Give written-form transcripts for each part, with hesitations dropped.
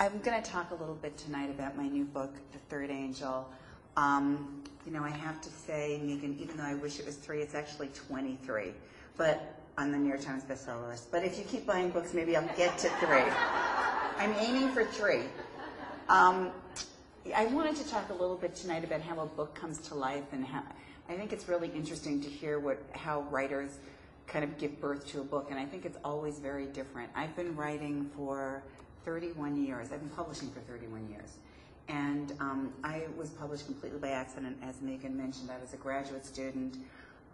I'm going to talk a little bit tonight about my new book, The Third Angel. You know, I have to say, Megan, even though I wish it was 3, it's actually 23, but on the New York Times bestseller list. But if you keep buying books, maybe I'll get to 3. I'm aiming for 3. I wanted to talk a little bit tonight about how a book comes to life, and how I think it's really interesting to hear how writers kind of give birth to a book, and I think it's always very different. I've been writing for 31 years. I've been publishing for 31 years. And I was published completely by accident, as Megan mentioned. I was a graduate student,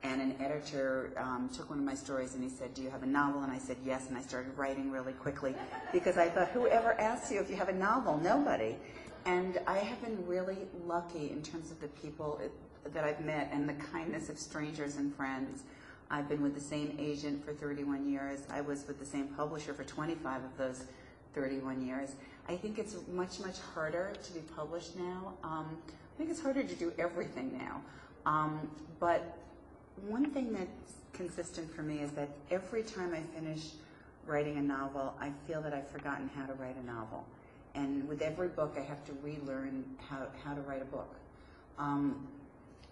and an editor took one of my stories and he said, "Do you have a novel?" And I said, "Yes," and I started writing really quickly because I thought, whoever asks you if you have a novel? Nobody. And I have been really lucky in terms of the people that I've met and the kindness of strangers and friends. I've been with the same agent for 31 years. I was with the same publisher for 25 of those 31 years. I think it's much, much harder to be published now. I think it's harder to do everything now. But one thing that's consistent for me is that every time I finish writing a novel, I feel that I've forgotten how to write a novel. And with every book, I have to relearn how to write a book.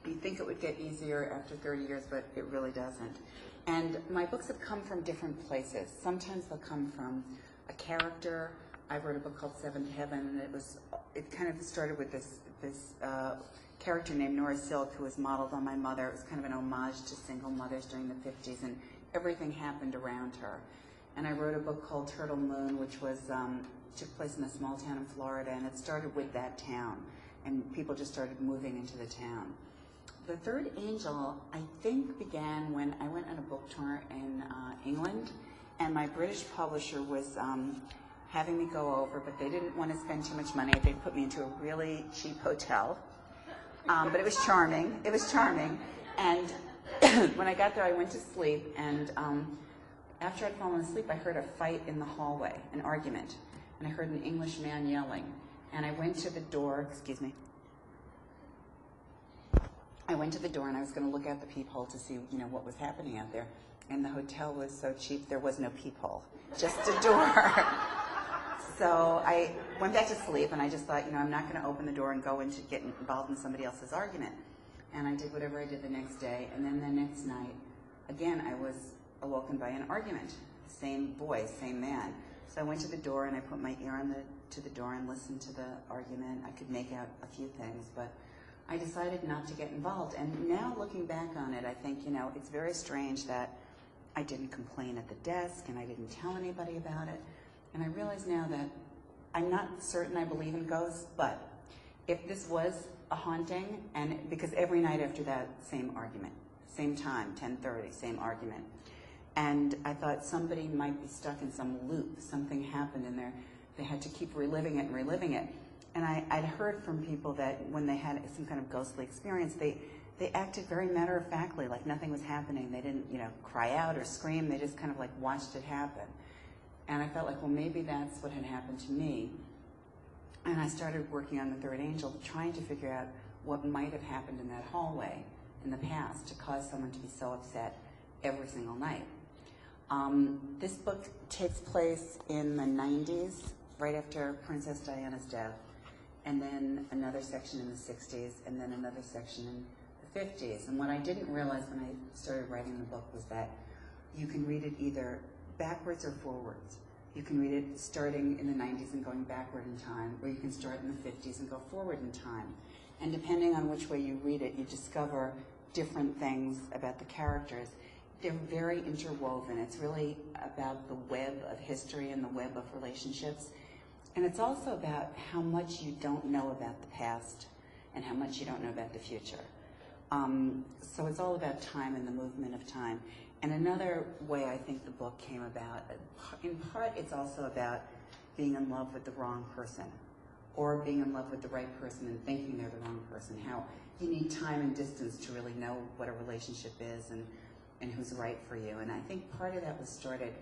You think it would get easier after 30 years, but it really doesn't. And my books have come from different places. Sometimes they'll come from a character. I wrote a book called Seventh Heaven, and it kind of started with this character named Nora Silk, who was modeled on my mother. It was kind of an homage to single mothers during the 50s, and everything happened around her. And I wrote a book called Turtle Moon, which was took place in a small town in Florida, and it started with that town, and people just started moving into the town. The Third Angel, I think, began when I went on a book tour in England, and my British publisher was having me go over, but they didn't want to spend too much money. They put me into a really cheap hotel, but it was charming. It was charming. And when I got there, I went to sleep, and after I'd fallen asleep, I heard a fight in the hallway, an argument, and I heard an English man yelling. And I went to the door, excuse me. I went to the door, and I was going to look out the peephole to see, what was happening out there. And the hotel was so cheap, there was no peephole, just a door. So I went back to sleep, and I just thought, I'm not going to open the door and go into get involved in somebody else's argument. And I did whatever I did the next day, and then the next night, again, I was awoken by an argument. Same voice, same man. So I went to the door, and I put my ear to the door and listened to the argument. I could make out a few things, but I decided not to get involved. And now looking back on it, I think, it's very strange that I didn't complain at the desk, and I didn't tell anybody about it. And I realize now that I'm not certain I believe in ghosts, but if this was a haunting, and because every night after that, same argument, same time, 10:30, same argument. And I thought somebody might be stuck in some loop. Something happened in there. They had to keep reliving it and reliving it. And I'd heard from people that when they had some kind of ghostly experience, they acted very matter-of-factly, like nothing was happening. They didn't, cry out or scream. They just kind of watched it happen. And I felt like, well, maybe that's what had happened to me. And I started working on The Third Angel, trying to figure out what might have happened in that hallway in the past to cause someone to be so upset every single night. This book takes place in the 90s, right after Princess Diana's death, and then another section in the 60s, and then another section in the 50s. And what I didn't realize when I started writing the book was that you can read it either backwards or forwards. You can read it starting in the 90s and going backward in time, or you can start in the 50s and go forward in time. And depending on which way you read it, you discover different things about the characters. They're very interwoven. It's really about the web of history and the web of relationships. And it's also about how much you don't know about the past and how much you don't know about the future. So it's all about time and the movement of time. And another way I think the book came about, in part it's also about being in love with the wrong person, or being in love with the right person and thinking they're the wrong person. How you need time and distance to really know what a relationship is and who's right for you. And I think part of that was started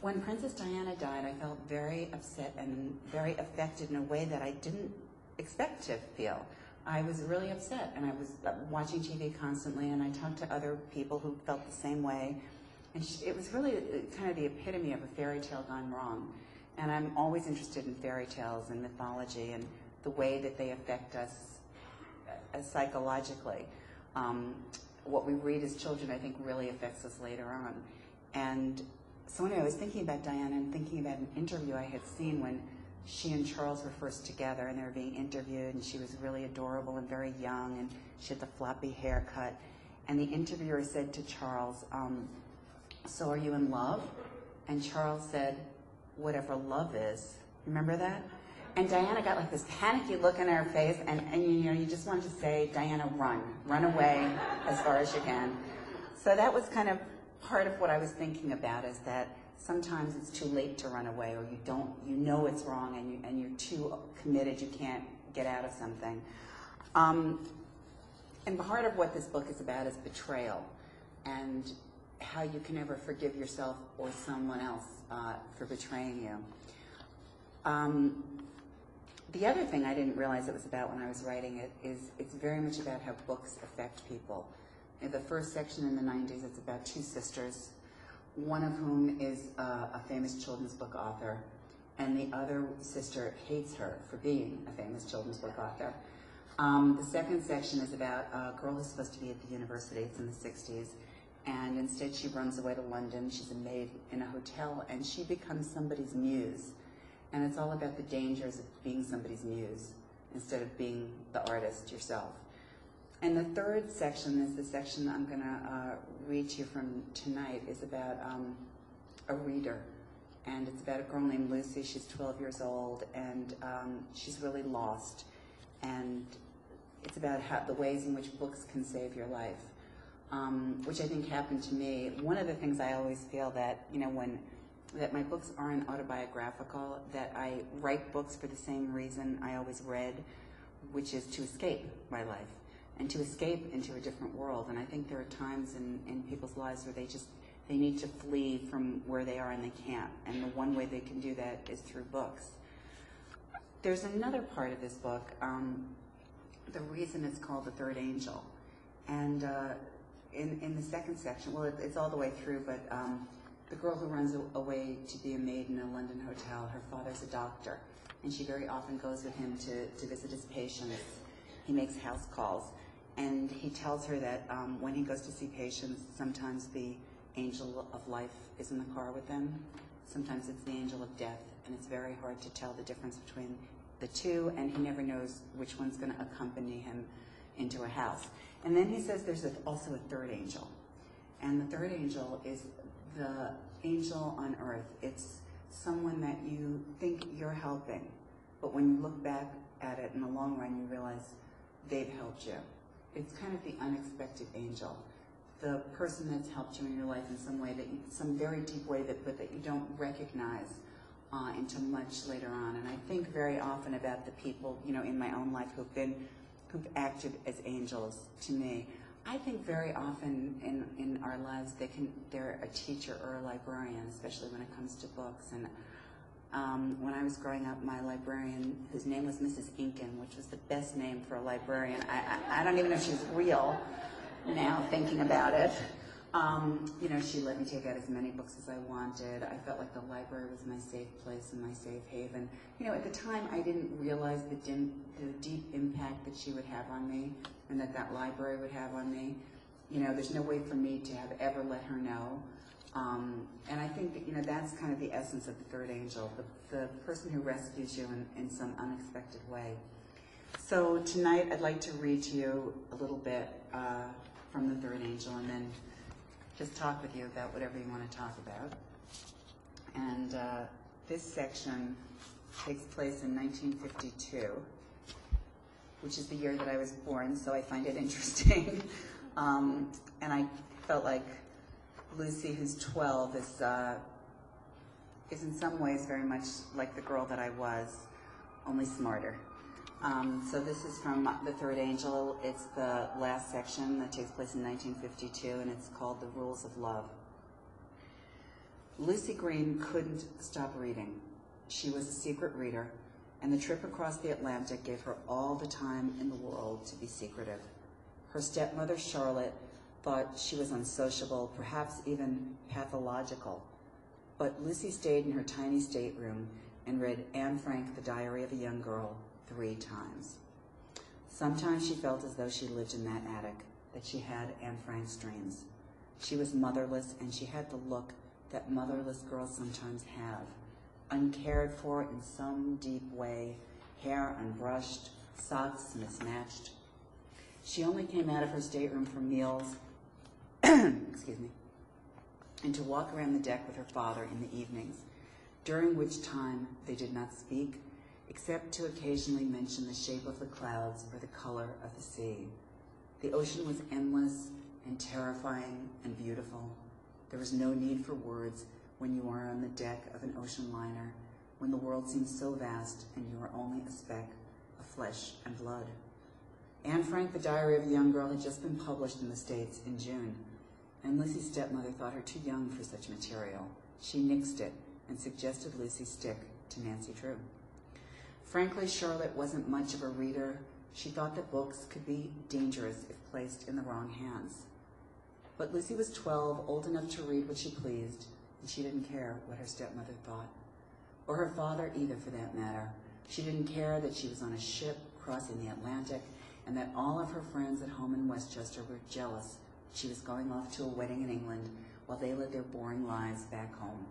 when Princess Diana died. I felt very upset and very affected in a way that I didn't expect to feel. I was really upset, and I was watching TV constantly, and I talked to other people who felt the same way. And it was really kind of the epitome of a fairy tale gone wrong. And I'm always interested in fairy tales and mythology and the way that they affect us psychologically. What we read as children, I think, really affects us later on. And so anyway, I was thinking about Diana and thinking about an interview I had seen when she and Charles were first together, and they were being interviewed, and she was really adorable and very young, and she had the floppy haircut. And the interviewer said to Charles, so are you in love? And Charles said, whatever love is. Remember that? And Diana got like this panicky look in her face, and you just wanted to say, Diana, run away as far as you can. So that was kind of part of what I was thinking about, is that sometimes it's too late to run away, or you know it's wrong, and you're too committed, you can't get out of something. And part of what this book is about is betrayal, and how you can never forgive yourself or someone else for betraying you. The other thing I didn't realize it was about when I was writing it is it's very much about how books affect people. In the first section in the 90s, it's about two sisters, one of whom is a famous children's book author, and the other sister hates her for being a famous children's book author. The second section is about a girl who's supposed to be at the university. It's in the 60s. And instead she runs away to London. She's a maid in a hotel, and she becomes somebody's muse. And it's all about the dangers of being somebody's muse instead of being the artist yourself. And the third section is the section I'm going to read to you from tonight, is about a reader. And it's about a girl named Lucy. She's 12 years old, and she's really lost. And it's about the ways in which books can save your life, which I think happened to me. One of the things I always feel that, that my books aren't autobiographical, that I write books for the same reason I always read, which is to escape my life and to escape into a different world. And I think there are times in people's lives where they need to flee from where they are and they can't. And the one way they can do that is through books. There's another part of this book, the reason it's called The Third Angel. And in the second section, well, it's all the way through, but the girl who runs away to be a maid in a London hotel, her father's a doctor, and she very often goes with him to visit his patients. He makes house calls, and he tells her that when he goes to see patients, sometimes the angel of life is in the car with them. Sometimes it's the angel of death, and it's very hard to tell the difference between the two, and he never knows which one's going to accompany him into a house. And then he says there's also a third angel, and the third angel is the angel on earth. It's someone that you think you're helping, but when you look back at it in the long run, you realize they've helped you. It's kind of the unexpected angel, the person that's helped you in your life in some way, some very deep way, but that you don't recognize until much later on. And I think very often about the people, in my own life who've acted as angels to me. I think very often in our lives they're a teacher or a librarian, especially when it comes to books. And when I was growing up, my librarian, whose name was Mrs. Incan, which was the best name for a librarian, I don't even know if she's real now, thinking about it. She let me take out as many books as I wanted. I felt like the library was my safe place and my safe haven. At the time, I didn't realize the deep impact that she would have on me and that library would have on me. There's no way for me to have ever let her know. And I think that, that's kind of the essence of the third angel, the person who rescues you in some unexpected way. So tonight, I'd like to read to you a little bit from the third angel, and then just talk with you about whatever you want to talk about. And this section takes place in 1952, which is the year that I was born, so I find it interesting. And I felt like Lucy, who's 12, is in some ways very much like the girl that I was, only smarter. So this is from The Third Angel. It's the last section that takes place in 1952, and it's called The Rules of Love. Lucy Green couldn't stop reading. She was a secret reader, and the trip across the Atlantic gave her all the time in the world to be secretive. Her stepmother, Charlotte, thought she was unsociable, perhaps even pathological. But Lucy stayed in her tiny stateroom, and read Anne Frank, The Diary of a Young Girl 3 times. Sometimes she felt as though she lived in that attic, that she had Anne Frank's dreams. She was motherless, and she had the look that motherless girls sometimes have, uncared for in some deep way, hair unbrushed, socks mismatched. She only came out of her stateroom for meals, excuse me, and to walk around the deck with her father in the evenings, during which time they did not speak, except to occasionally mention the shape of the clouds or the color of the sea. The ocean was endless and terrifying and beautiful. There was no need for words when you are on the deck of an ocean liner, when the world seems so vast and you are only a speck of flesh and blood. Anne Frank, The Diary of a Young Girl, had just been published in the States in June, and Lucy's stepmother thought her too young for such material. She nixed it and suggested Lucy stick to Nancy Drew. Frankly, Charlotte wasn't much of a reader. She thought that books could be dangerous if placed in the wrong hands. But Lucy was 12, old enough to read what she pleased, and she didn't care what her stepmother thought. Or her father either, for that matter. She didn't care that she was on a ship crossing the Atlantic and that all of her friends at home in Westchester were jealous she was going off to a wedding in England while they led their boring lives back home.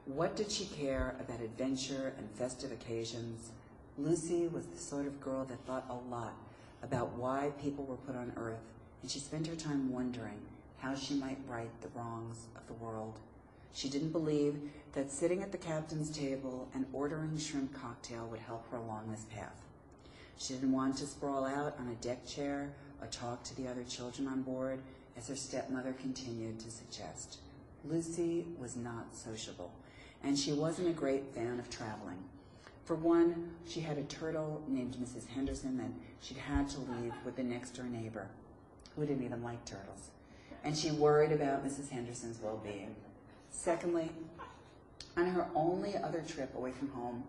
What did she care about adventure and festive occasions? Lucy was the sort of girl that thought a lot about why people were put on earth, and she spent her time wondering how she might right the wrongs of the world. She didn't believe that sitting at the captain's table and ordering shrimp cocktail would help her along this path. She didn't want to sprawl out on a deck chair or talk to the other children on board, as her stepmother continued to suggest. Lucy was not sociable, and she wasn't a great fan of traveling. For one, she had a turtle named Mrs. Henderson that she'd had to leave with the next-door neighbor, who didn't even like turtles, and she worried about Mrs. Henderson's well-being. Secondly, on her only other trip away from home,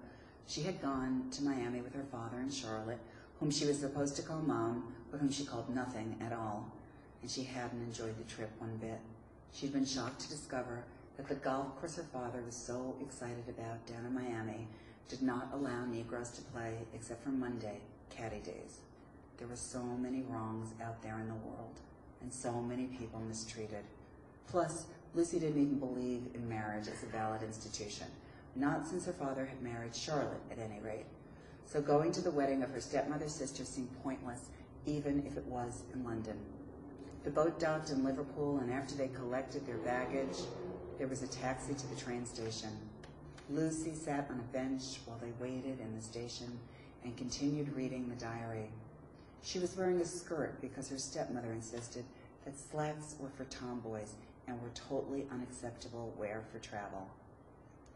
she had gone to Miami with her father and Charlotte, whom she was supposed to call Mom, but whom she called nothing at all, and she hadn't enjoyed the trip one bit. She'd been shocked to discover that the golf course her father was so excited about down in Miami did not allow Negroes to play except for Monday, caddy days. There were so many wrongs out there in the world, and so many people mistreated. Plus, Lucy didn't even believe in marriage as a valid institution, not since her father had married Charlotte, at any rate. So going to the wedding of her stepmother's sister seemed pointless, even if it was in London. The boat docked in Liverpool, and after they collected their baggage, there was a taxi to the train station. Lucy sat on a bench while they waited in the station and continued reading the diary. She was wearing a skirt because her stepmother insisted that slacks were for tomboys and were totally unacceptable wear for travel.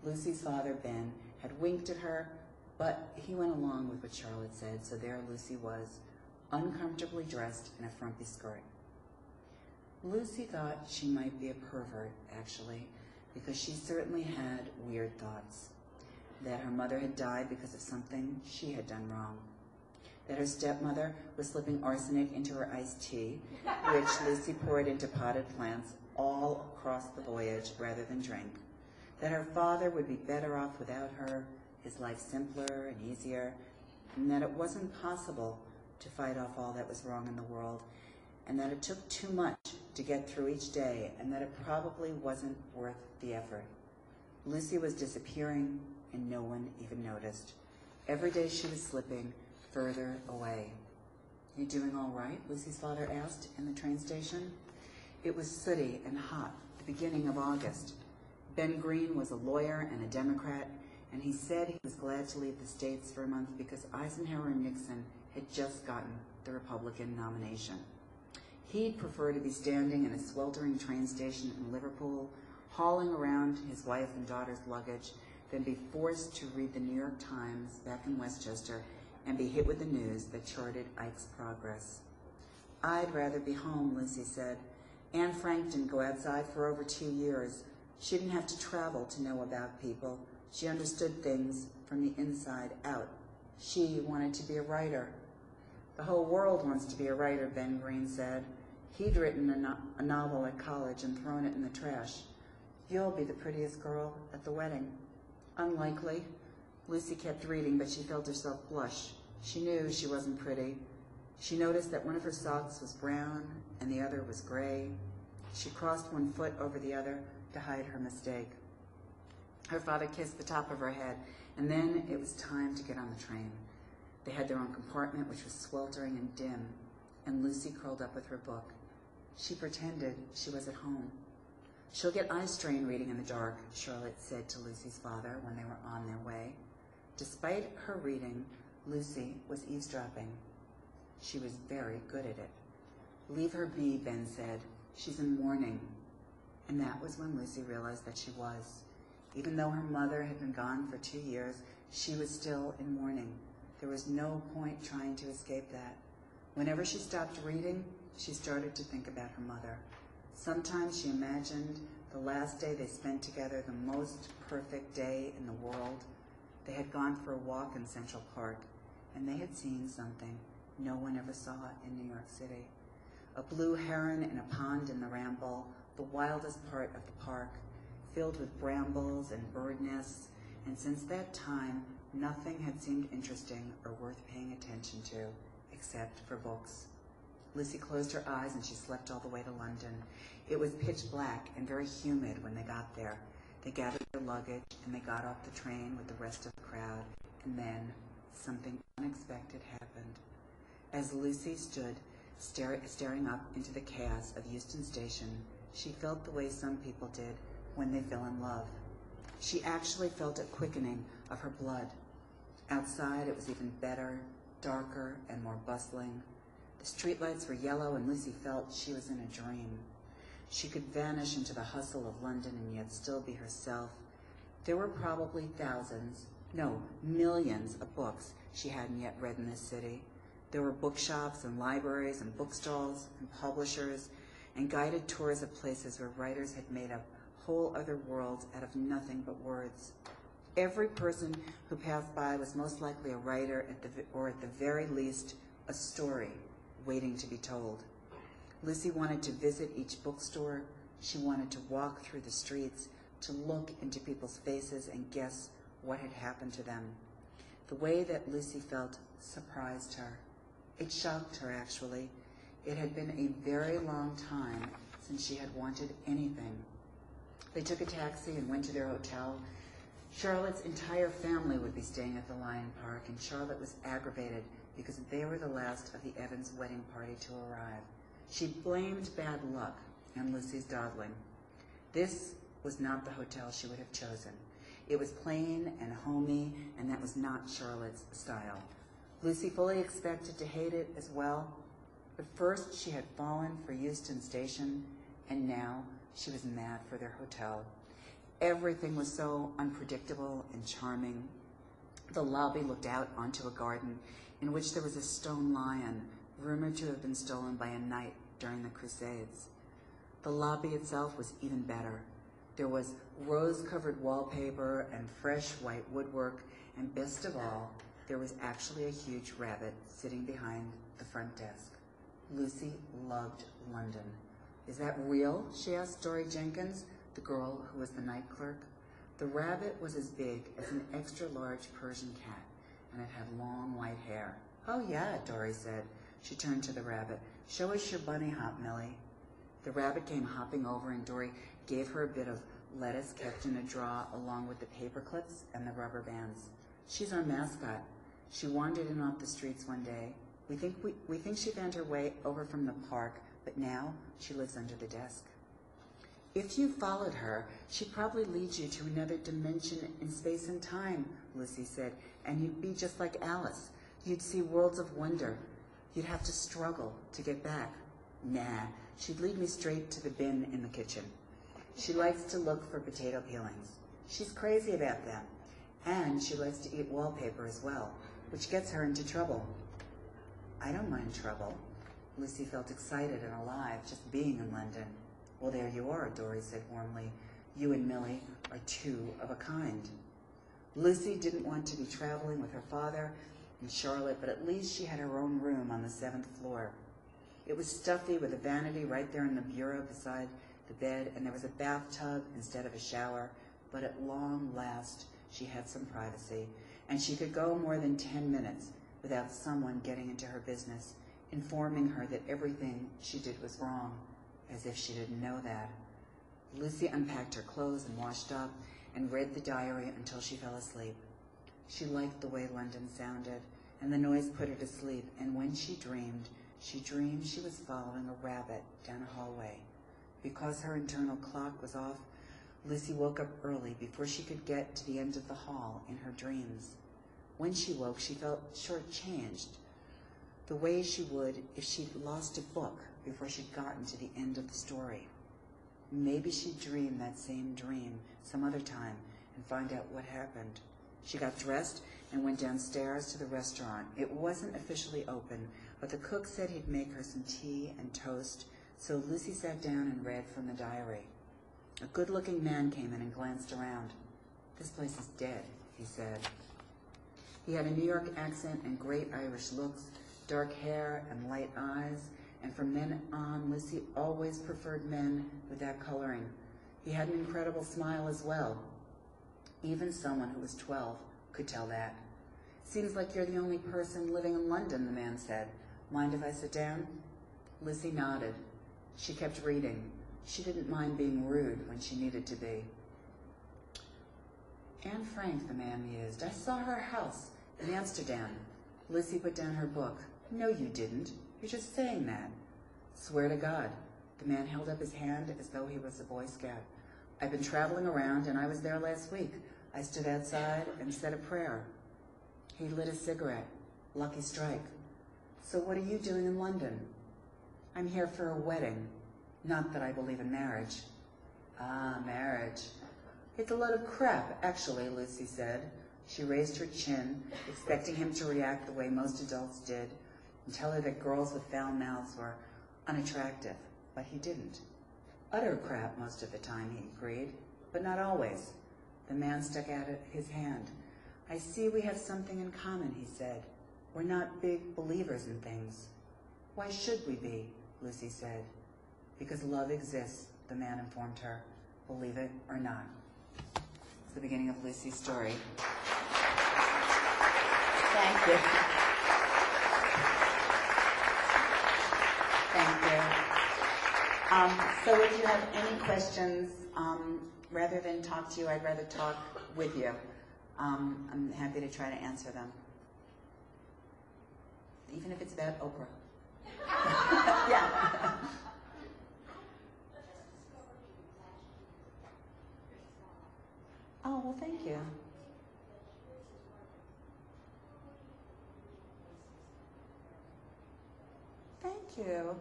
Lucy's father, Ben, had winked at her, but he went along with what Charlotte said, so there Lucy was, uncomfortably dressed in a frumpy skirt. Lucy thought she might be a pervert, actually, because she certainly had weird thoughts. That her mother had died because of something she had done wrong. That her stepmother was slipping arsenic into her iced tea, which Lucy poured into potted plants all across the voyage rather than drink. That her father would be better off without her, his life simpler and easier, and that it wasn't possible to fight off all that was wrong in the world, and that it took too much to get through each day, and that it probably wasn't worth the effort. Lucy was disappearing, and no one even noticed. Every day she was slipping further away. "You doing all right?" Lucy's father asked in the train station. It was sooty and hot, the beginning of August. Ben Green was a lawyer and a Democrat, and he said he was glad to leave the States for a month because Eisenhower and Nixon had just gotten the Republican nomination. He'd prefer to be standing in a sweltering train station in Liverpool, hauling around his wife and daughter's luggage, than be forced to read the New York Times back in Westchester and be hit with the news that charted Ike's progress. "I'd rather be home," Lucy said. "Anne Frank didn't go outside for over 2 years. She didn't have to travel to know about people. She understood things from the inside out. She wanted to be a writer." "The whole world wants to be a writer," Ben Green said. "He'd written a novel at college and thrown it in the trash. You'll be the prettiest girl at the wedding." "Unlikely. Lucy kept reading, but she felt herself blush. She knew she wasn't pretty. She noticed that one of her socks was brown and the other was gray. She crossed one foot over the other to hide her mistake. Her father kissed the top of her head, and then it was time to get on the train. They had their own compartment, which was sweltering and dim, and Lucy curled up with her book. She pretended she was at home. "She'll get eye strain reading in the dark," Charlotte said to Lucy's father when they were on their way. Despite her reading, Lucy was eavesdropping. She was very good at it. "Leave her be," Ben said. "She's in mourning." And that was when Lucy realized that she was. Even though her mother had been gone for 2 years, she was still in mourning. There was no point trying to escape that. Whenever she stopped reading, she started to think about her mother. Sometimes she imagined the last day they spent together, the most perfect day in the world. They had gone for a walk in Central Park, and they had seen something no one ever saw in New York City. A blue heron in a pond in the Ramble, the wildest part of the park, filled with brambles and bird nests, and since that time, nothing had seemed interesting or worth paying attention to, except for books. Lucy closed her eyes and she slept all the way to London. It was pitch black and very humid when they got there. They gathered their luggage and they got off the train with the rest of the crowd, and then something unexpected happened. As Lucy stood staring up into the chaos of Euston Station, she felt the way some people did when they fell in love. She actually felt a quickening of her blood. Outside it was even better, darker, and more bustling. The streetlights were yellow, and Lucy felt she was in a dream. She could vanish into the hustle of London and yet still be herself. There were probably millions of books she hadn't yet read in this city. There were bookshops and libraries and bookstalls and publishers and guided tours of places where writers had made up whole other worlds out of nothing but words. Every person who passed by was most likely a writer, or at the very least, a story waiting to be told. Lucy wanted to visit each bookstore. She wanted to walk through the streets, to look into people's faces and guess what had happened to them. The way that Lucy felt surprised her. It shocked her, actually. It had been a very long time since she had wanted anything. They took a taxi and went to their hotel. Charlotte's entire family would be staying at the Lion Park, and Charlotte was aggravated because they were the last of the Evans wedding party to arrive. She blamed bad luck and Lucy's dawdling. This was not the hotel she would have chosen. It was plain and homey, and that was not Charlotte's style. Lucy fully expected to hate it as well, but first she had fallen for Euston Station, and now she was mad for their hotel. Everything was so unpredictable and charming. The lobby looked out onto a garden in which there was a stone lion, rumored to have been stolen by a knight during the Crusades. The lobby itself was even better. There was rose-covered wallpaper and fresh white woodwork, and best of all, there was actually a huge rabbit sitting behind the front desk. Lucy loved London. "Is that real?" she asked Dory Jenkins, the girl who was the night clerk. The rabbit was as big as an extra-large Persian cat, and it had long white hair. "Oh, yeah," Dory said. She turned to the rabbit. "Show us your bunny hop, Millie." The rabbit came hopping over, and Dory gave her a bit of lettuce kept in a drawer along with the paper clips and the rubber bands. "She's our mascot. She wandered in off the streets one day. We think she found her way over from the park, but now she lives under the desk." "If you followed her, she'd probably lead you to another dimension in space and time," Lucy said, "and you'd be just like Alice. You'd see worlds of wonder. You'd have to struggle to get back." "Nah, she'd lead me straight to the bin in the kitchen. She likes to look for potato peelings. She's crazy about them. And she likes to eat wallpaper as well, which gets her into trouble." "I don't mind trouble." Lucy felt excited and alive just being in London. "Well, there you are," Dory said warmly. "You and Millie are two of a kind." Lucy didn't want to be traveling with her father and Charlotte, but at least she had her own room on the 7th floor. It was stuffy with a vanity right there in the bureau beside the bed, and there was a bathtub instead of a shower, but at long last she had some privacy, and she could go more than 10 minutes without someone getting into her business, informing her that everything she did was wrong, as if she didn't know that. Lucy unpacked her clothes and washed up and read the diary until she fell asleep. She liked the way London sounded, and the noise put her to sleep, and when she dreamed she was following a rabbit down a hallway. Because her internal clock was off, Lucy woke up early before she could get to the end of the hall in her dreams. When she woke, she felt shortchanged, the way she would if she'd lost a book before she'd gotten to the end of the story. Maybe she'd dream that same dream some other time and find out what happened. She got dressed and went downstairs to the restaurant. It wasn't officially open, but the cook said he'd make her some tea and toast, so Lucy sat down and read from the diary. A good-looking man came in and glanced around. "This place is dead," he said. He had a New York accent and great Irish looks, dark hair and light eyes, and from then on, Lucy always preferred men with that coloring. He had an incredible smile as well. Even someone who was 12 could tell that. "Seems like you're the only person living in London," the man said. "Mind if I sit down?" Lucy nodded. She kept reading. She didn't mind being rude when she needed to be. "Anne Frank," the man mused. "I saw her house in Amsterdam." Lucy put down her book. "No, you didn't. You're just saying that." "Swear to God." The man held up his hand as though he was a Boy Scout. "I've been traveling around, and I was there last week. I stood outside and said a prayer." He lit a cigarette. Lucky strike. "So what are you doing in London?" "I'm here for a wedding. Not that I believe in marriage." "Ah, marriage. It's a load of crap, actually," Lucy said. She raised her chin, expecting him to react the way most adults did, and tell her that girls with foul mouths were unattractive, but he didn't. "Utter crap most of the time," he agreed, "but not always." The man stuck out his hand. "I see we have something in common," he said. "We're not big believers in things." "Why should we be?" Lucy said. "Because love exists," the man informed her, "believe it or not." It's the beginning of Lucy's story. Thank you. Thank you. So if you have any questions, rather than talk to you, I'd rather talk with you. I'm happy to try to answer them. Even if it's about Oprah. Yeah. Oh, well, thank you. Thank you.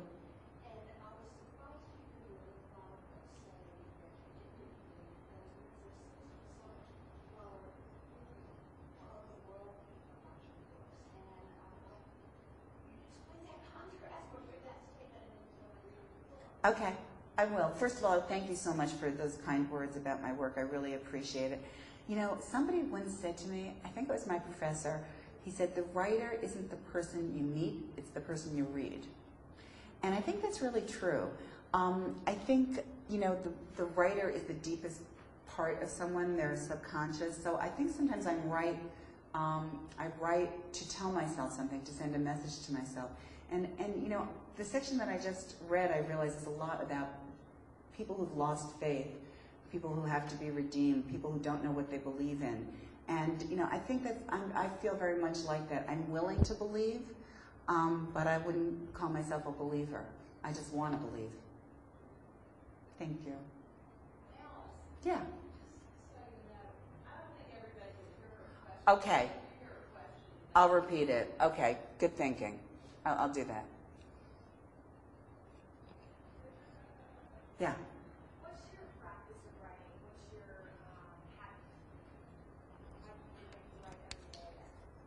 Okay, I will. First of all, thank you so much for those kind words about my work. I really appreciate it. You know, somebody once said to me, I think it was my professor, he said, the writer isn't the person you meet, it's the person you read. And I think that's really true. I think, you know, the writer is the deepest part of someone, their subconscious. So I think sometimes I write to tell myself something, to send a message to myself. And you know, the section that I just read, I realized is a lot about people who've lost faith, people who have to be redeemed, people who don't know what they believe in. And, you know, I think that I feel very much like that. I'm willing to believe, but I wouldn't call myself a believer. I just want to believe. Thank you. Yeah. Okay. I'll repeat it. Okay. Good thinking. I'll do that. Yeah. What's your practice of writing? What's your habit? How do you write every day?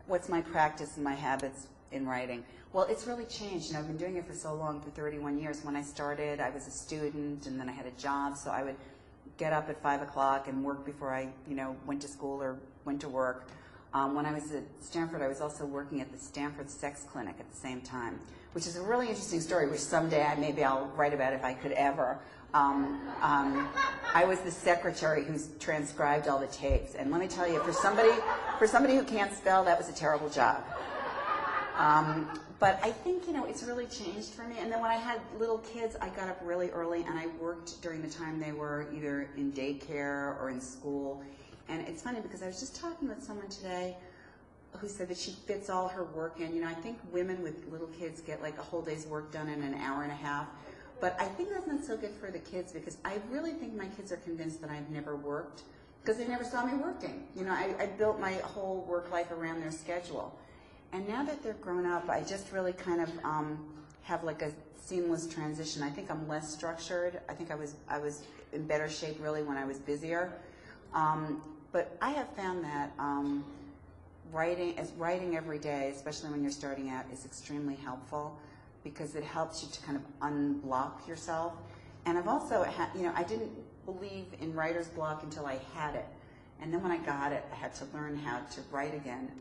What's my practice and my habits in writing? Well, it's really changed. You know, I've been doing it for so long, for 31 years. When I started, I was a student, and then I had a job, so I would get up at 5 o'clock and work before I, you know, went to school or went to work. When I was at Stanford, I was also working at the Stanford Sex Clinic at the same time, which is a really interesting story, which someday maybe I'll write about if I could ever. I was the secretary who transcribed all the tapes, and let me tell you, for somebody who can't spell, that was a terrible job. But I think, it's really changed for me. And then when I had little kids, I got up really early, and I worked during the time they were either in daycare or in school. And it's funny because I was just talking with someone today who said that she fits all her work in. I think women with little kids get like a whole day's work done in an hour and a half. But I think that's not so good for the kids because I really think my kids are convinced that I've never worked because they never saw me working. I built my whole work life around their schedule. And now that they're grown up, I just really kind of have like a seamless transition. I think I'm less structured. I think I was in better shape really when I was busier. But I have found that writing every day, especially when you're starting out, is extremely helpful because it helps you to kind of unblock yourself. And I've also I didn't believe in writer's block until I had it. And then when I got it, I had to learn how to write again.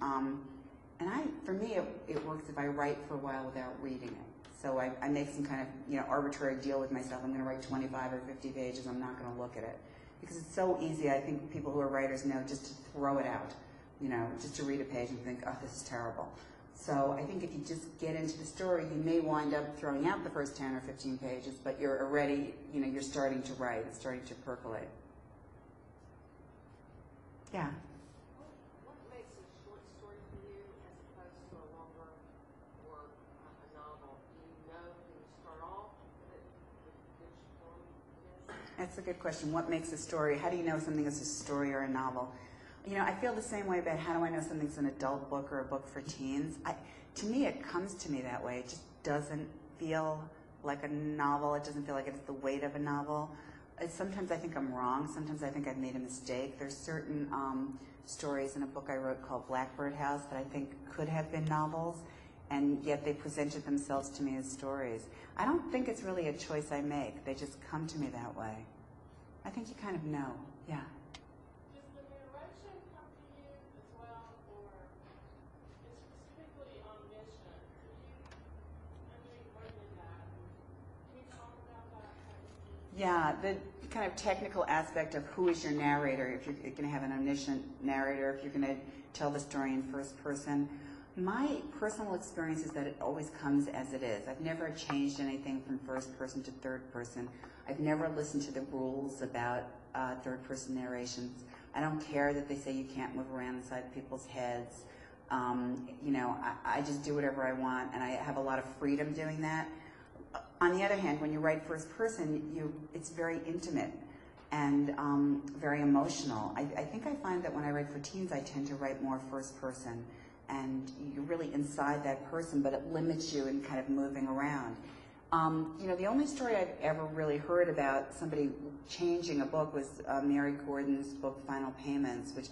For me, it works if I write for a while without reading it. So I make some kind of, arbitrary deal with myself. I'm going to write 25 or 50 pages. I'm not going to look at it. Because it's so easy, I think people who are writers know, just to throw it out. Just to read a page and think, oh, this is terrible. So I think if you just get into the story, you may wind up throwing out the first 10 or 15 pages, but you're already, you're starting to write. It's starting to percolate. Yeah. What makes a short story for you as opposed to a longer work, a novel? Do you know when you start off that which form it is? That's a good question. What makes a story? How do you know something is a story or a novel? I feel the same way about how do I know something's an adult book or a book for teens. To me, it comes to me that way. It just doesn't feel like a novel. It doesn't feel like it's the weight of a novel. Sometimes I think I'm wrong. Sometimes I think I've made a mistake. There's certain stories in a book I wrote called Blackbird House that I think could have been novels, and yet they presented themselves to me as stories. I don't think it's really a choice I make. They just come to me that way. I think you kind of know. Yeah. Does the narration come to you as well, or is specifically omniscient? I know you've written that. Can you talk about that? Yeah, the kind of technical aspect of who is your narrator, if you're going to have an omniscient narrator, if you're going to tell the story in first person. My personal experience is that it always comes as it is. I've never changed anything from first person to third person. I've never listened to the rules about third person narrations. I don't care that they say you can't move around inside people's heads. I just do whatever I want, and I have a lot of freedom doing that. On the other hand, when you write first person, it's very intimate and very emotional. I think I find that when I write for teens, I tend to write more first person, and you're really inside that person, but it limits you in kind of moving around. The only story I've ever really heard about somebody changing a book was Mary Gordon's book, Final Payments, which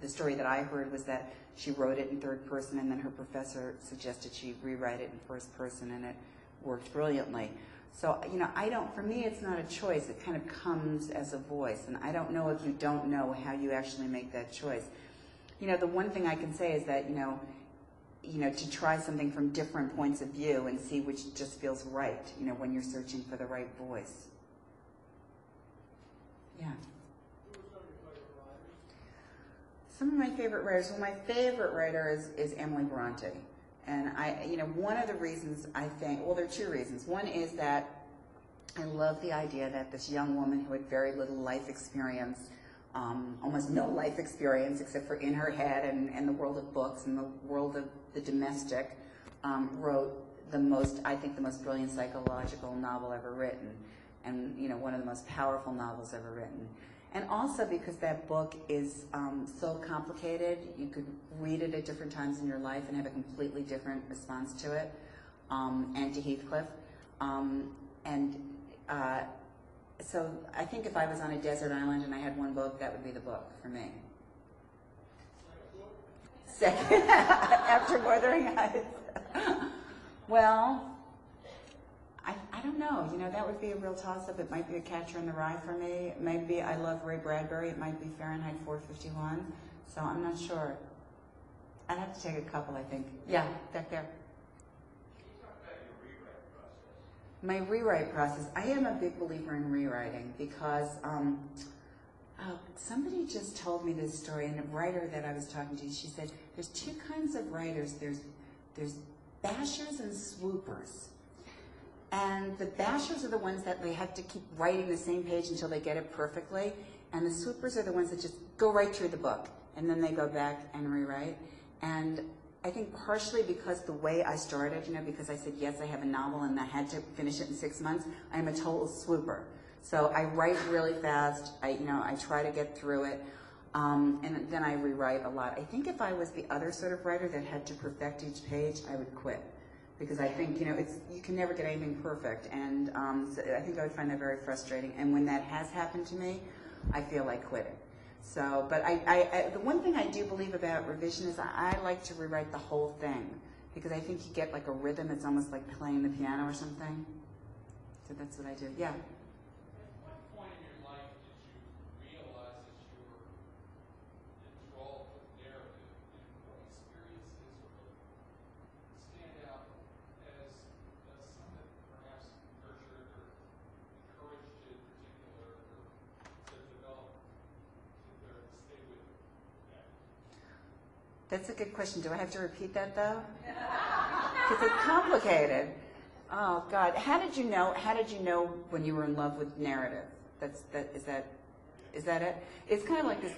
the story that I heard was that she wrote it in third person, and then her professor suggested she rewrite it in first person, and it worked brilliantly. So, for me, it's not a choice. It kind of comes as a voice, and I don't know if you don't know how you actually make that choice. The one thing I can say is that, to try something from different points of view and see which just feels right, when you're searching for the right voice. Yeah. Some of my favorite writers, well, my favorite writer is Emily Bronte. And one of the reasons I think, well, there are two reasons. One is that I love the idea that this young woman who had very little life experience, almost no life experience except for in her head and the world of books and the world of the domestic, wrote the most brilliant psychological novel ever written, and one of the most powerful novels ever written. And also because that book is so complicated, you could read it at different times in your life and have a completely different response to it, and to Heathcliff. So I think if I was on a desert island and I had one book, that would be the book for me. Second, after Wuthering Heights. Well, I don't know. That would be a real toss-up. It might be A Catcher in the Rye for me. It might be I Love Ray Bradbury. It might be Fahrenheit 451. So I'm not sure. I'd have to take a couple, I think. Yeah, back there. Can you talk about your rewrite process? My rewrite process. I am a big believer in rewriting because somebody just told me this story, and a writer that I was talking to, she said, there's two kinds of writers. There's bashers and swoopers. And the bashers are the ones that they have to keep writing the same page until they get it perfectly. And the swoopers are the ones that just go right through the book. And then they go back and rewrite. And I think partially because the way I started, because I said, yes, I have a novel and I had to finish it in 6 months, I'm a total swooper. So I write really fast. I try to get through it. And then I rewrite a lot. I think if I was the other sort of writer that had to perfect each page, I would quit. Because I think, you can never get anything perfect. And so I think I would find that very frustrating. And when that has happened to me, I feel like quitting. So, but the one thing I do believe about revision is I like to rewrite the whole thing. Because I think you get like a rhythm. It's almost like playing the piano or something. So that's what I do. Yeah. At what point in your life did you realize that you were enthralled with narrative, and what experiences stand out as some that perhaps nurtured or encouraged you in particular to develop, to stay with that? That's a good question. Do I have to repeat that though? Because it's complicated. Oh God, how did you know when you were in love with narrative? Is that it? It's kind of like this.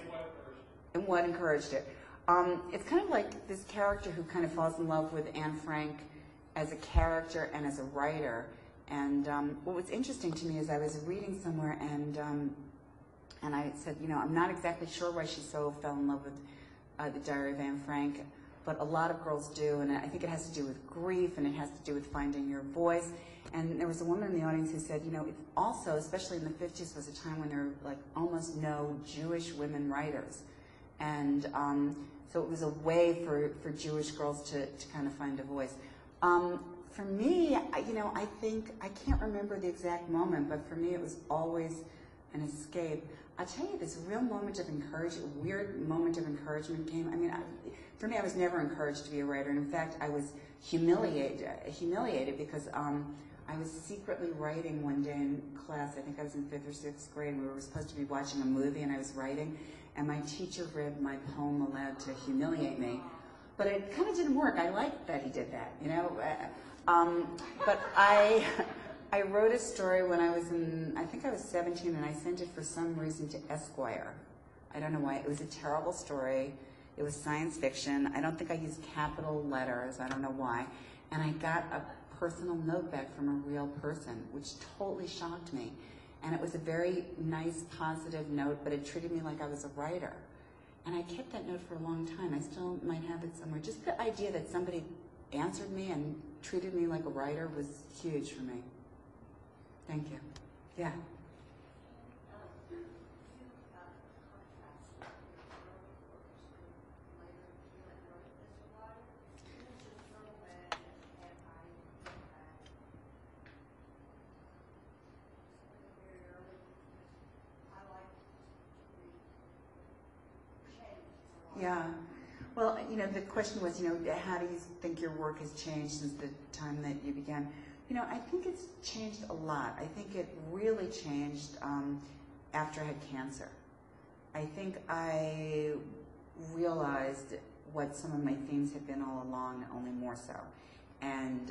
And what encouraged it? It's kind of like this character who kind of falls in love with Anne Frank as a character and as a writer. And what was interesting to me is I was reading somewhere and I said, I'm not exactly sure why she so fell in love with the Diary of Anne Frank. But a lot of girls do, and I think it has to do with grief, and it has to do with finding your voice. And there was a woman in the audience who said, it's also, especially in the 50s, was a time when there were like almost no Jewish women writers. And so it was a way for Jewish girls to kind of find a voice. For me, I think, I can't remember the exact moment, but for me it was always an escape. I'll tell you, this real moment of encouragement, weird moment of encouragement came. For me, I was never encouraged to be a writer. And in fact, I was humiliated because I was secretly writing one day in class. I think I was in 5th or 6th grade, and we were supposed to be watching a movie, and I was writing. And my teacher read my poem aloud to humiliate me. But it kind of didn't work. I liked that he did that, But I wrote a story when I was I think I was 17, and I sent it for some reason to Esquire. I don't know why. It was a terrible story. It was science fiction. I don't think I used capital letters. I don't know why. And I got a personal note back from a real person, which totally shocked me. And it was a very nice, positive note, but it treated me like I was a writer. And I kept that note for a long time. I still might have it somewhere. Just the idea that somebody answered me and treated me like a writer was huge for me. Thank you. Yeah. Yeah. Well, the question was, how do you think your work has changed since the time that you began? I think it's changed a lot. I think it really changed after I had cancer. I think I realized what some of my themes had been all along, only more so. And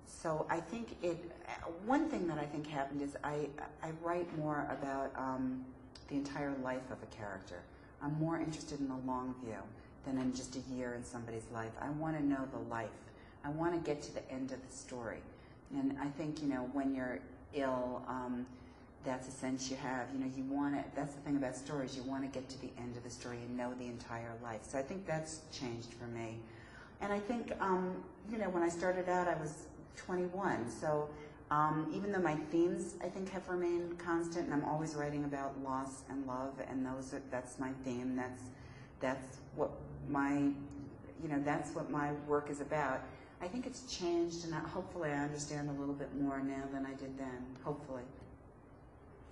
so I think one thing that I think happened is I write more about the entire life of a character. I'm more interested in the long view than in just a year in somebody's life. I want to know the life. I want to get to the end of the story. And I think, when you're ill, that's a sense you have. You want to, that's the thing about stories. You want to get to the end of the story and know the entire life. So I think that's changed for me. And I think, when I started out, I was 21. So even though my themes, I think, have remained constant, and I'm always writing about loss and love, and that's my theme. That's what my, that's what my work is about. I think it's changed, and hopefully I understand a little bit more now than I did then. Hopefully.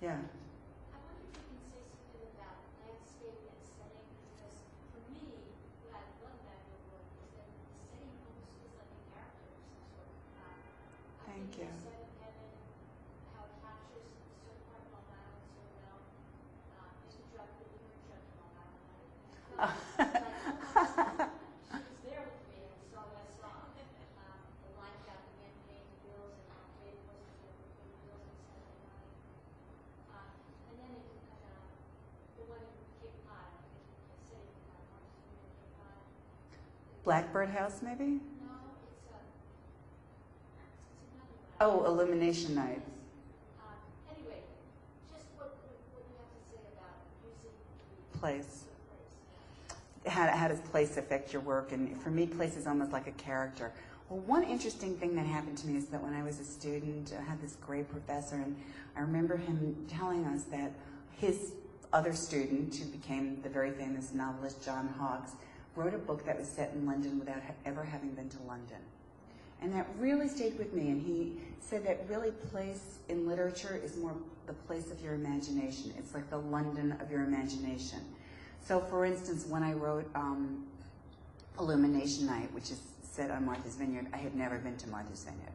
Yeah. I wonder if you can say something about landscape and setting, because for me, what I love about your work is that the setting almost feels like a character of some sort. Thank Thank you. Set in Heaven, how it captures a certain part of Long Island so well. Mr. Druck, the humor judge of Long Island, I felt like, she was there with me and we saw what I saw. The line about the man paying the bills and how great it was to be able to pay the bills on Saturday night. And then the one in Cape Cod, I said it, Cape Cod. Blackbird House, maybe? No, it's another one. Oh, Illumination Night. Anyway, just what you have to say about using the Place. place. How does place affect your work? And for me, place is almost like a character. Well, one interesting thing that happened to me is that when I was a student, I had this great professor, and I remember him telling us that his other student, who became the very famous novelist John Hawkes, wrote a book that was set in London without ever having been to London. And that really stayed with me, and he said that really place in literature is more the place of your imagination. It's like the London of your imagination. So for instance, when I wrote Illumination Night, which is set on Martha's Vineyard, I had never been to Martha's Vineyard.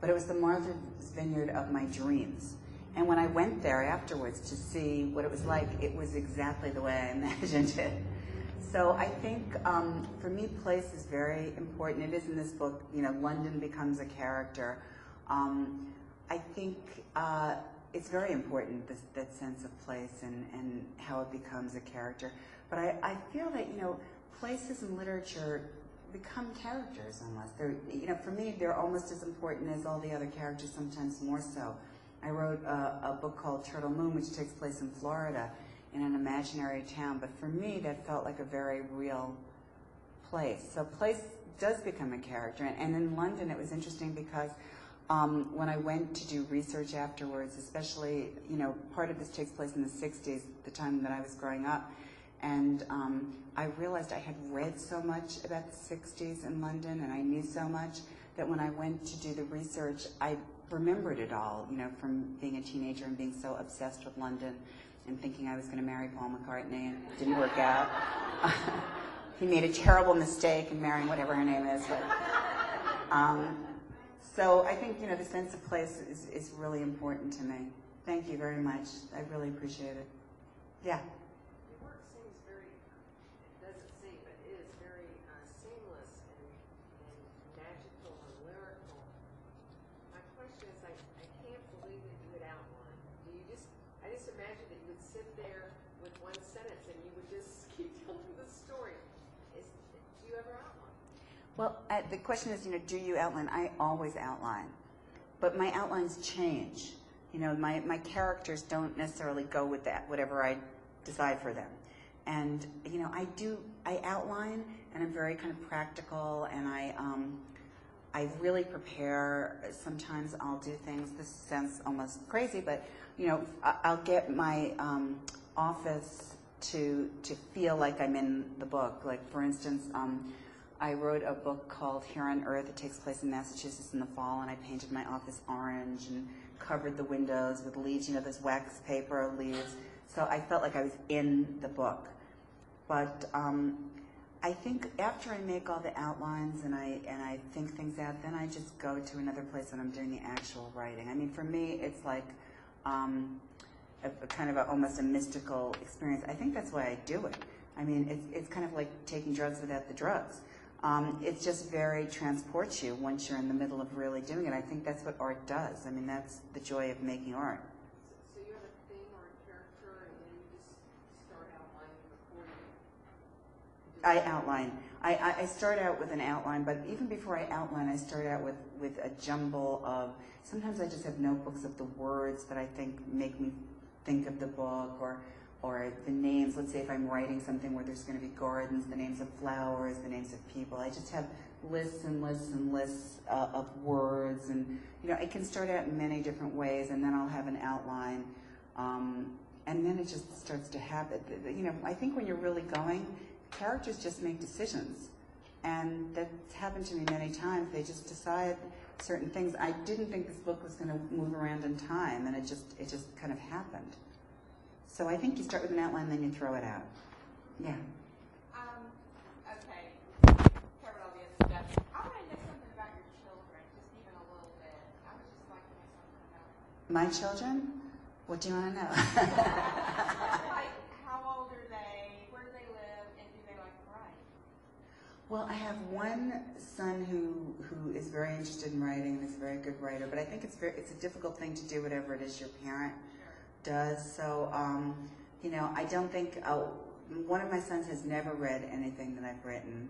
But it was the Martha's Vineyard of my dreams. And when I went there afterwards to see what it was like, it was exactly the way I imagined it. So I think, for me, place is very important. It is in this book, London becomes a character. I think it's very important, that sense of place and how it becomes a character. But I feel that, places in literature become characters almost. They're, for me, they're almost as important as all the other characters, sometimes more so. I wrote a book called Turtle Moon, which takes place in Florida, in an imaginary town, but for me that felt like a very real place. So place does become a character, and in London it was interesting because when I went to do research afterwards, especially, part of this takes place in the 60s, the time that I was growing up, and I realized I had read so much about the 60s in London, and I knew so much that when I went to do the research, I remembered it all, from being a teenager and being so obsessed with London and thinking I was going to marry Paul McCartney, and it didn't work out. He made a terrible mistake in marrying whatever her name is. But, so I think, the sense of place is really important to me. Thank you very much. I really appreciate it. Yeah. Your work seems very, it doesn't seem, but it is very seamless and magical and lyrical. My question is, I can't believe that you would outline. I just imagine that you would sit there with one sentence and you would just keep telling the story. Do you ever outline? Well, the question is, do you outline? I always outline. But my outlines change. My characters don't necessarily go with that, whatever I decide for them. And, I outline, and I'm very kind of practical, and I really prepare. Sometimes I'll do things, this sounds almost crazy, but, I'll get my office to feel like I'm in the book. Like, for instance, I wrote a book called Here on Earth. It takes place in Massachusetts in the fall, and I painted my office orange and covered the windows with leaves, those wax paper leaves. So I felt like I was in the book. But I think after I make all the outlines and I think things out, then I just go to another place when I'm doing the actual writing. I mean, for me, it's like a kind of almost a mystical experience. I think that's why I do it. I mean, it's kind of like taking drugs without the drugs. It just very transports you once you're in the middle of really doing it. I think that's what art does. I mean, that's the joy of making art. So you have a theme or a character, and then you just start outlining before you. I outline. I start out with an outline, but even before I outline, I start out with a jumble of. Sometimes I just have notebooks of the words that I think make me think of the book, or the names. Let's say if I'm writing something where there's going to be gardens, the names of flowers, the names of people. I just have lists and lists and lists of words, and it can start out in many different ways, and then I'll have an outline, and then it just starts to happen. I think when you're really going, characters just make decisions, and that's happened to me many times. They just decide certain things. I didn't think this book was going to move around in time, and it just kind of happened. So I think you start with an outline, then you throw it out. Yeah. Okay. Covered all the other stuff. I want to know something about your children, just even a little bit. I was just My children? What do you want to know? Like, how old are they? Where do they live? And do they like to write? Well, I have one son who is very interested in writing and is a very good writer, but I think it's a difficult thing to do whatever it is your parent does. So, I don't think, one of my sons has never read anything that I've written.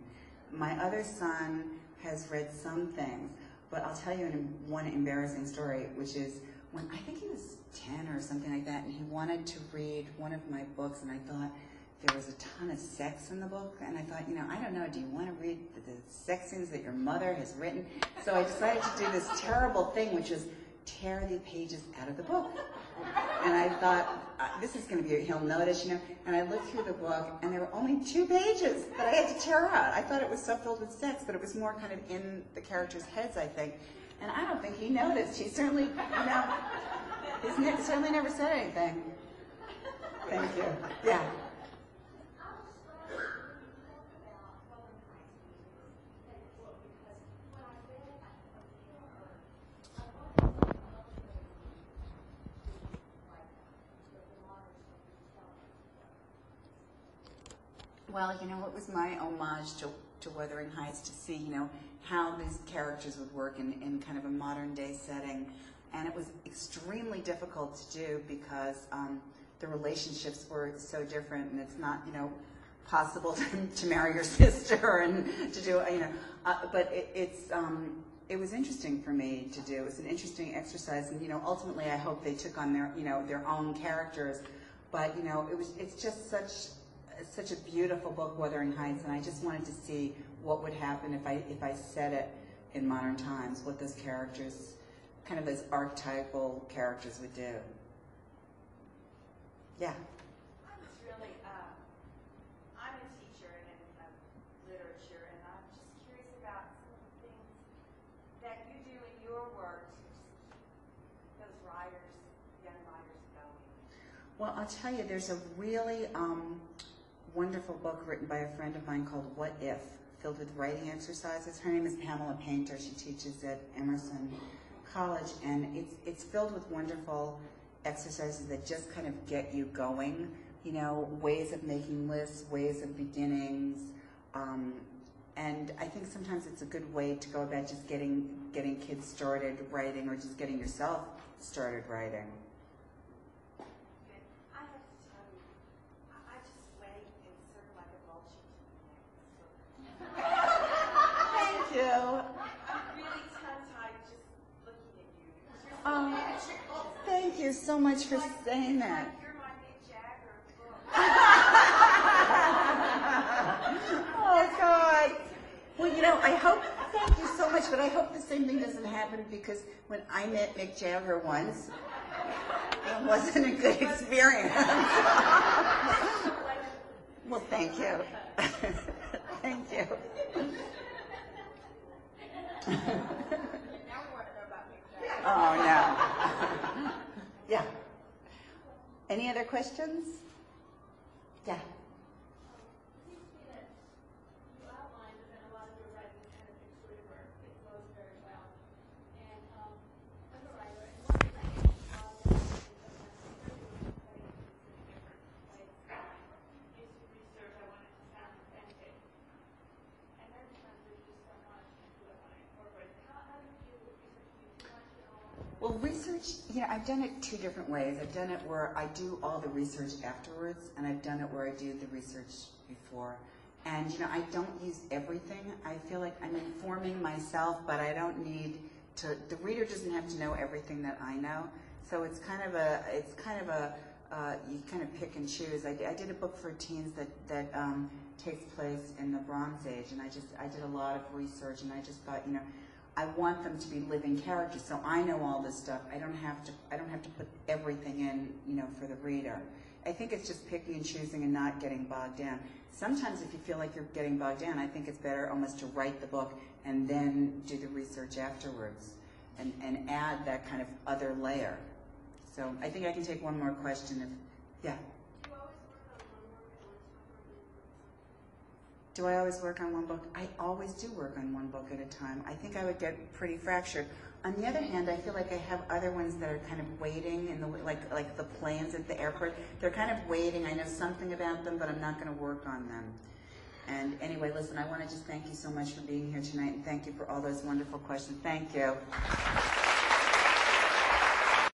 My other son has read some things, but I'll tell you one embarrassing story, which is when I think he was 10 or something like that, and he wanted to read one of my books, and I thought there was a ton of sex in the book, and I thought, I don't know, do you want to read the sex scenes that your mother has written? So I decided to do this terrible thing, which is tear the pages out of the book. And I thought, this is going to be, he'll notice, and I looked through the book, and there were only 2 pages that I had to tear out. I thought it was so filled with sex, but it was more kind of in the characters' heads, I think. And I don't think he noticed. He certainly, he's certainly never said anything. Thank you. Yeah. Well, it was my homage to Wuthering Heights to see, how these characters would work in kind of a modern day setting. And it was extremely difficult to do because the relationships were so different, and it's not, possible to marry your sister and to do, but it was interesting for me to do. It was an interesting exercise, and ultimately I hope they took on their own characters. But it's just such a beautiful book, Wuthering Heights, and I just wanted to see what would happen if I set it in modern times, what those characters, kind of those archetypal characters, would do. Yeah. I was really, I'm a teacher in literature, and I'm just curious about some of the things that you do in your work to keep those writers, young writers going. Well, I'll tell you, there's a really wonderful book written by a friend of mine called What If, filled with writing exercises. Her name is Pamela Painter. She teaches at Emerson College, and it's filled with wonderful exercises that just kind of get you going, ways of making lists, ways of beginnings, and I think sometimes it's a good way to go about just getting kids started writing, or just getting yourself started writing. I have to tell you, I just wait and circle like a vulture to the next. Thank you. I'm really tongue-tied just looking at you. Because you're so magical. Thank you so much for saying that. You're my Mick Jagger book. Oh, God. Well, I hope, thank you so much, but I hope the same thing doesn't happen, because when I met Mick Jagger once, it wasn't a good experience. Well, thank you. Thank you. Now we want to know about Mick Jagger. Oh, no. Yeah. Any other questions? Yeah. It seems to me that you outlined that a lot of your writing is kind of intuitive, or it flows very well. And I'm a writer, and one thing that is to research, I want it to sound authentic. And then sometimes there's just so much into it when I incorporate it. How do you deal with research? Do you too much at all? Well, research, I've done it 2 different ways. I've done it where I do all the research afterwards, and I've done it where I do the research before. And, I don't use everything. I feel like I'm informing myself, but I don't need to, the reader doesn't have to know everything that I know. So it's kind of you kind of pick and choose. I did a book for teens that takes place in the Bronze Age, and I did a lot of research, and I just thought, I want them to be living characters, so I know all this stuff. I don't have to put everything in, for the reader. I think it's just picking and choosing and not getting bogged down. Sometimes if you feel like you're getting bogged down, I think it's better almost to write the book and then do the research afterwards and add that kind of other layer. So I think I can take one more question. Yeah. Do you always work on one work at one time, or do you work Do I always work on one book? I always do work on one book at a time. I think I would get pretty fractured. On the other hand, I feel like I have other ones that are kind of waiting in the like the planes at the airport. They're kind of waiting. I know something about them, but I'm not going to work on them. And anyway, listen, I want to just thank you so much for being here tonight, and thank you for all those wonderful questions. Thank you.